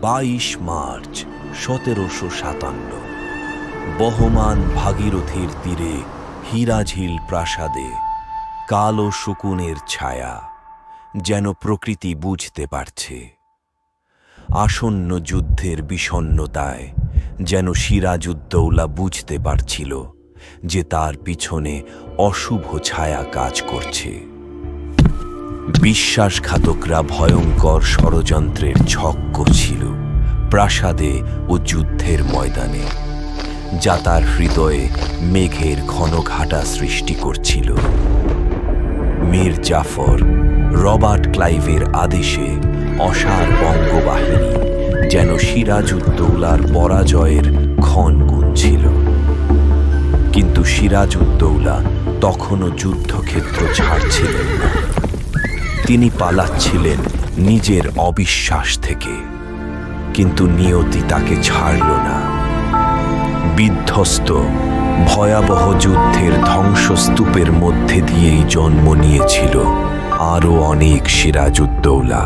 22 March 1757 বহমান ভাগীরথীর তীরে হীরাঝিল প্রাসাদে কালো শকুনের ছায়া, যেন প্রকৃতি বুঝতে পারছে। আসন্ন যুদ্ধের বিষণ্ণতায় যেন সিরাজউদ্দৌলা বুঝতে পারছিল যে তার পিছনে অশুভ ছায়া কাজ করছে। বিশ্বাসঘাতকরা ভয়ঙ্কর ষড়যন্ত্রের ছক করছিল প্রাসাদে ও যুদ্ধের ময়দানে, যা তার হৃদয়ে মেঘের ঘন ঘাটা সৃষ্টি করছিল। মীর জাফর, রবার্ট ক্লাইভের আদেশে অসার বঙ্গবাহিনী যেন সিরাজউদ্দৌলার পরাজয়ের ক্ষণ গুনছিল। কিন্তু সিরাজউদ্দৌলা তখনও যুদ্ধক্ষেত্র ছাড়ছিলেন না। তিনি পালাচ্ছিলেন নিজের অবিশ্বাস থেকে, কিন্তু নিয়তি তাকে ছাড়ল না। বিধ্বস্ত ভয়াবহ যুদ্ধের ধ্বংসস্তূপের মধ্যে দিয়েই জন্ম নিয়েছিল আরও অনেক সিরাজউদ্দৌলা।